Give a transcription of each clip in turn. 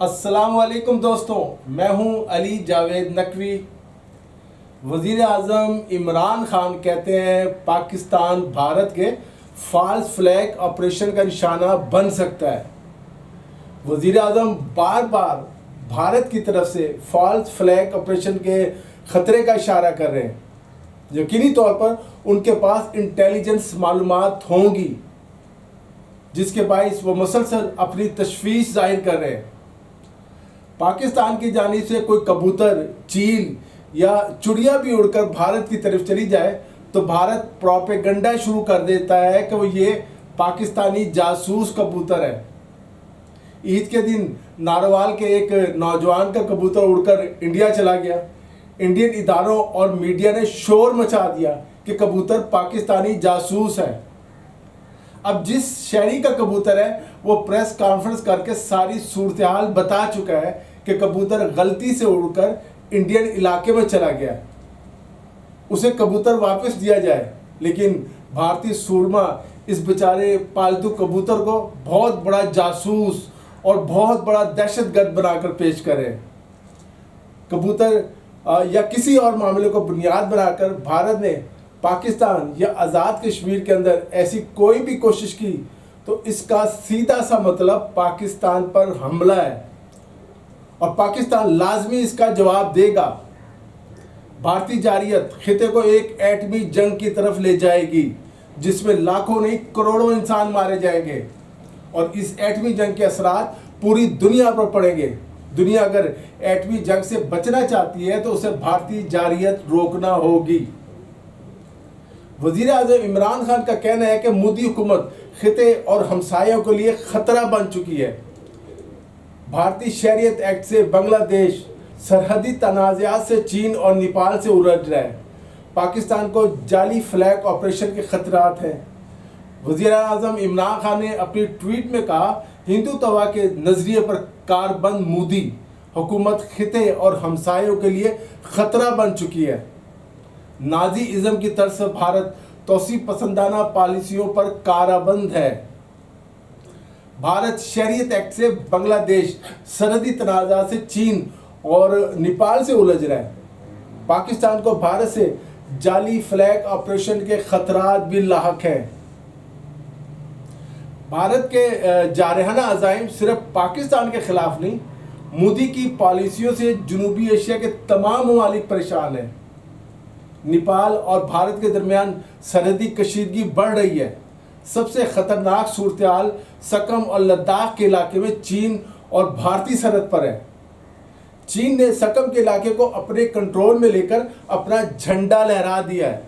السلام علیکم دوستوں، میں ہوں علی جاوید نقوی۔ وزیر اعظم عمران خان کہتے ہیں پاکستان بھارت کے فالس فلیگ آپریشن کا نشانہ بن سکتا ہے۔ وزیر اعظم بار بار بھارت کی طرف سے فالس فلیگ آپریشن کے خطرے کا اشارہ کر رہے ہیں۔ یقینی طور پر ان کے پاس انٹیلیجنس معلومات ہوں گی، جس کے باعث وہ مسلسل اپنی تشویش ظاہر کر رہے ہیں۔ پاکستان کی جانب سے کوئی کبوتر، چیل یا چڑیا بھی اڑ کر بھارت کی طرف چلی جائے تو بھارت پروپیگنڈا شروع کر دیتا ہے کہ وہ یہ پاکستانی جاسوس کبوتر ہے۔ عید کے دن ناروال کے ایک نوجوان کا کبوتر اڑ کر انڈیا چلا گیا۔ انڈین اداروں اور میڈیا نے شور مچا دیا کہ کبوتر پاکستانی جاسوس ہے۔ اب جس شہری کا کبوتر ہے وہ پریس کانفرنس کر کے ساری صورتحال بتا چکا ہے کہ کبوتر غلطی سے اڑ کر انڈین علاقے میں چلا گیا، اسے کبوتر واپس دیا جائے۔ لیکن بھارتی سورما اس بیچارے پالتو کبوتر کو بہت بڑا جاسوس اور بہت بڑا دہشت گرد بنا کر پیش کرے۔ کبوتر یا کسی اور معاملے کو بنیاد بنا کر بھارت نے پاکستان یا آزاد کشمیر کے اندر ایسی کوئی بھی کوشش کی تو اس کا سیدھا سا مطلب پاکستان پر حملہ ہے، اور پاکستان لازمی اس کا جواب دے گا۔ بھارتی جارحیت خطے کو ایک ایٹمی جنگ کی طرف لے جائے گی، جس میں لاکھوں نہیں کروڑوں انسان مارے جائیں گے، اور اس ایٹمی جنگ کے اثرات پوری دنیا پر پڑیں گے۔ دنیا اگر ایٹمی جنگ سے بچنا چاہتی ہے تو اسے بھارتی جارحیت روکنا ہوگی۔ وزیر اعظم عمران خان کا کہنا ہے کہ مودی حکومت خطے اور ہمسایوں کے لیے خطرہ بن چکی ہے۔ بھارتی شہریت ایکٹ سے بنگلہ دیش، سرحدی تنازعات سے چین اور نیپال سے الجھ رہا ہے۔ پاکستان کو جعلی فلیگ آپریشن کے خطرات ہیں۔ وزیر اعظم عمران خان نے اپنی ٹویٹ میں کہا، ہندوتوا کے نظریے پر کاربند مودی حکومت خطے اور ہمسایوں کے لیے خطرہ بن چکی ہے۔ نازی ازم کی طرف سے بھارت توسیع پسندانہ پالیسیوں پر کاربند ہے۔ بھارت شہریت ایکٹ سے بنگلہ دیش، سرحدی تنازعات سے چین اور نیپال سے الجھ رہا ہے۔ پاکستان کو بھارت سے جعلی فلیگ آپریشن کے خطرات بھی لاحق ہیں۔ بھارت کے جارحانہ عزائم صرف پاکستان کے خلاف نہیں، مودی کی پالیسیوں سے جنوبی ایشیا کے تمام ممالک پریشان ہیں۔ نیپال اور بھارت کے درمیان سرحدی کشیدگی بڑھ رہی ہے۔ سب سے خطرناک صورتحال سکم اور لداخ کے علاقے میں چین اور بھارتی سرحد پر ہے۔ چین نے سکم کے علاقے کو اپنے کنٹرول میں لے کر اپنا جھنڈا لہرا دیا ہے۔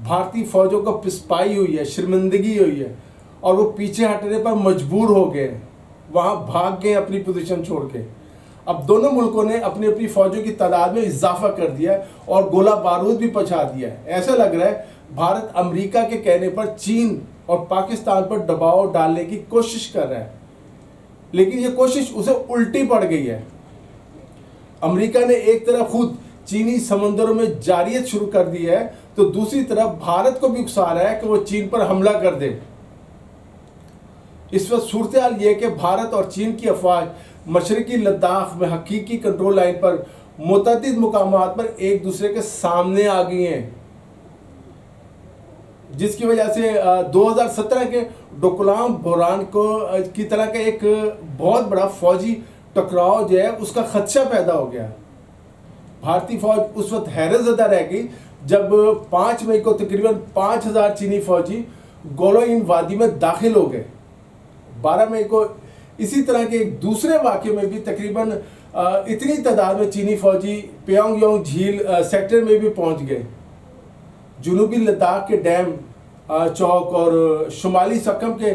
بھارتی فوجوں کو پسپائی ہوئی ہے، شرمندگی ہوئی ہے، اور وہ پیچھے ہٹنے پر مجبور ہو گئے ہیں، وہاں بھاگ گئے اپنی پوزیشن چھوڑ کے۔ اب دونوں ملکوں نے اپنی اپنی فوجوں کی تعداد میں اضافہ کر دیا ہے اور گولہ بارود بھی پہنچا دیا ہے۔ ایسا لگ رہا ہے بھارت امریکہ کے کہنے پر چین اور پاکستان پر دباؤ ڈالنے کی کوشش کر رہا ہے، لیکن یہ کوشش اسے الٹی پڑ گئی ہے۔ امریکہ نے ایک طرف خود چینی سمندروں میں جارحیت شروع کر دی ہے تو دوسری طرف بھارت کو بھی اکسا رہا ہے کہ وہ چین پر حملہ کر دے۔ اس وقت صورتحال یہ ہے کہ بھارت اور چین کی افواج مشرقی لداخ میں حقیقی کنٹرول لائن پر متعدد مقامات پر ایک دوسرے کے سامنے آ گئی ہیں، جس کی وجہ سے 2017 کے ڈوکلام بحران کی طرح کا ایک بہت بڑا فوجی ٹکراؤ جو ہے اس کا خدشہ پیدا ہو گیا۔ بھارتی فوج اس وقت حیرت زدہ رہ گئی جب 5 مئی کو تقریباً 5000 چینی فوجی گولوئین وادی میں داخل ہو گئے۔ 12 مئی کو اسی طرح کے ایک دوسرے واقعے میں بھی تقریباً اتنی تعداد میں چینی فوجی پیونگ یونگ جھیل سیکٹر میں بھی پہنچ گئے۔ جنوبی لداخ کے ڈیم چوک اور شمالی سکم کے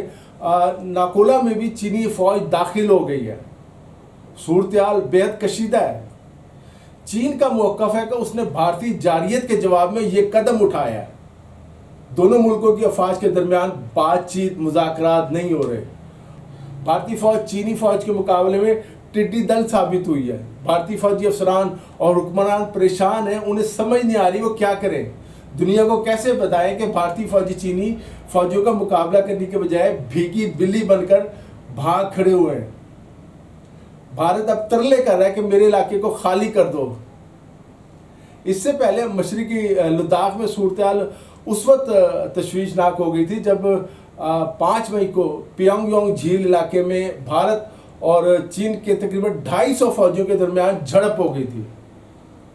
ناکولا میں بھی چینی فوج داخل ہو گئی ہے۔ صورتحال بےحد کشیدہ ہے۔ چین کا موقف ہے کہ اس نے بھارتی جارحیت کے جواب میں یہ قدم اٹھایا ہے۔ دونوں ملکوں کی افواج کے درمیان بات چیت، مذاکرات نہیں ہو رہے۔ بھارتی فوج چینی فوج کے مقابلے میں ٹڈی دل ثابت ہوئی ہے۔ بھارتی فوجی افسران اور حکمران پریشان ہیں، انہیں سمجھ نہیں آ رہی وہ کیا کریں۔ دنیا کو کیسے بتائیں کہ بھارتی فوجی چینی فوجوں کا مقابلہ کرنے کے بجائے بھیگی بلی بن کر بھاگ کھڑے ہوئے ہیں۔ بھارت اب ترلے کر رہا ہے کہ میرے علاقے کو خالی کر دو۔ اس سے پہلے مشرقی لداخ میں صورتحال اس وقت تشویشناک ہو گئی تھی جب 5 مئی کو پیانگ یونگ جھیل علاقے میں بھارت اور چین کے تقریباً 250 فوجیوں کے درمیان جھڑپ ہو گئی تھی۔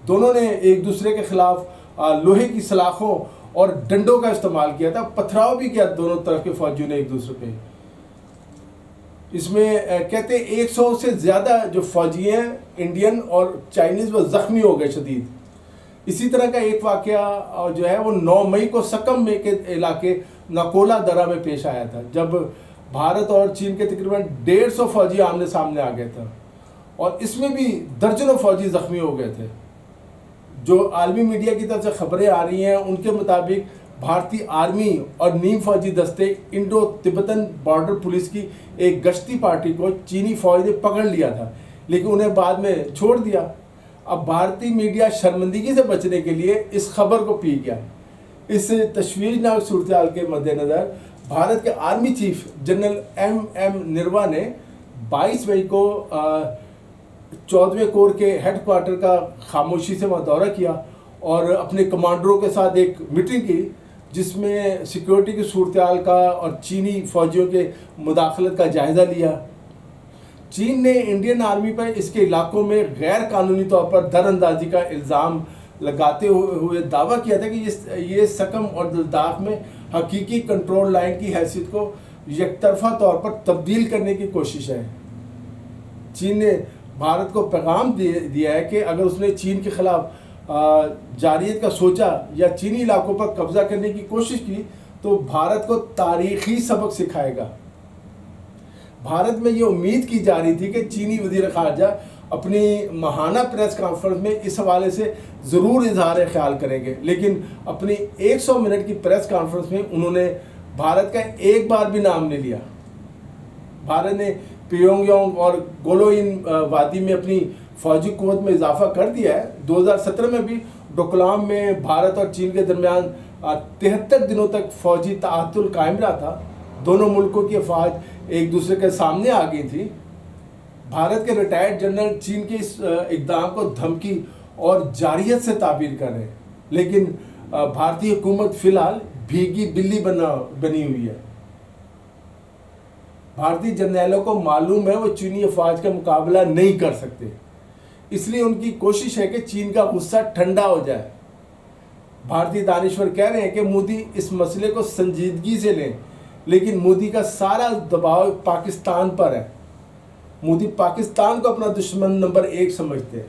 دونوں نے ایک دوسرے کے خلاف لوہے کی سلاخوں اور ڈنڈوں کا استعمال کیا تھا، پتھراؤ بھی کیا دونوں طرف کے فوجیوں نے ایک دوسرے پہ۔ اس میں کہتے ہیں 100 سے زیادہ جو فوجی ہیں انڈین اور چائنیز وہ زخمی ہو گئے شدید۔ اسی طرح کا ایک واقعہ جو ہے وہ 9 مئی کو سکم میں کے علاقے نکولا درہ میں پیش آیا تھا، جب بھارت اور چین کے تقریباً 150 فوجی آمنے سامنے آ گئے تھے، اور اس میں بھی درجنوں فوجی زخمی ہو گئے تھے۔ جو عالمی میڈیا کی طرف سے خبریں آ رہی ہیں ان کے مطابق بھارتی آرمی اور نیم فوجی دستے انڈو تبتن بارڈر پولیس کی ایک گشتی پارٹی کو چینی فوج نے پکڑ لیا تھا، لیکن انہیں بعد میں چھوڑ دیا۔ اب بھارتی میڈیا شرمندگی سے بچنے کے لیے اس خبر کو پی گیا۔ اس تشویشناک صورتحال کے مد نظر بھارت کے آرمی چیف جنرل ایم نروا نے 22 مئی کو 14ویں کور کے ہیڈ کوارٹر کا خاموشی سے وہاں دورہ کیا اور اپنے کمانڈروں کے ساتھ ایک میٹنگ کی، جس میں سیکیورٹی کی صورتحال کا اور چینی فوجیوں کے مداخلت کا جائزہ لیا۔ چین نے انڈین آرمی پر اس کے علاقوں میں غیر قانونی طور پر در اندازی کا الزام لگاتے ہوئے دعویٰ کیا تھا کہ یہ سکم اور لداخ میں حقیقی کنٹرول لائن کی حیثیت کو یک طرفہ طور پر تبدیل کرنے کی کوشش ہے۔ چین نے بھارت کو پیغام دیا ہے کہ اگر اس نے چین کے خلاف جارحیت کا سوچا یا چینی علاقوں پر قبضہ کرنے کی کوشش کی تو بھارت کو تاریخی سبق سکھائے گا۔ بھارت میں یہ امید کی جا رہی تھی کہ چینی وزیر خارجہ اپنی ماہانہ پریس کانفرنس میں اس حوالے سے ضرور اظہار خیال کریں گے، لیکن اپنی 100 منٹ کی پریس کانفرنس میں انہوں نے بھارت کا ایک بار بھی نام نہیں لیا۔ بھارت نے پیونگ یونگ اور گولوئن وادی میں اپنی فوجی قوت میں اضافہ کر دیا ہے۔ 2017 میں بھی ڈوکلام میں بھارت اور چین کے درمیان 73 دنوں تک فوجی تعطل قائم رہا تھا۔ دونوں ملکوں کی افواج ایک دوسرے کے سامنے آ گئی تھی۔ بھارت کے ریٹائرڈ جنرل چین کے اس اقدام کو دھمکی اور جارحیت سے تعبیر کر رہے ہیں، لیکن بھارتی حکومت فی الحال بھیگی بلی بنی ہوئی ہے۔ بھارتی جرنیلوں کو معلوم ہے وہ چینی افواج کا مقابلہ نہیں کر سکتے، اس لیے ان کی کوشش ہے کہ چین کا غصہ ٹھنڈا ہو جائے۔ بھارتی دانشور کہہ رہے ہیں کہ مودی اس مسئلے کو سنجیدگی سے لیں، لیکن مودی کا سارا دباؤ پاکستان پر ہے۔ مودی پاکستان کو اپنا دشمن نمبر 1 سمجھتے ہیں۔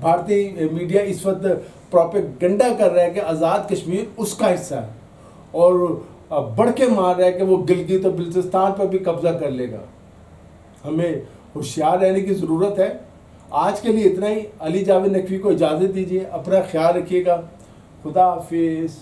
بھارتی میڈیا اس وقت پروپیگنڈا کر رہا ہے کہ آزاد کشمیر اس کا حصہ ہے، اور بڑھ کے مار رہا ہے کہ وہ گلگت اور بلتستان پر بھی قبضہ کر لے گا۔ ہمیں ہوشیار رہنے کی ضرورت ہے۔ آج کے لیے اتنا ہی۔ علی جاوید نقوی کو اجازت دیجیے، اپنا خیال رکھیے گا۔ خدا حافظ۔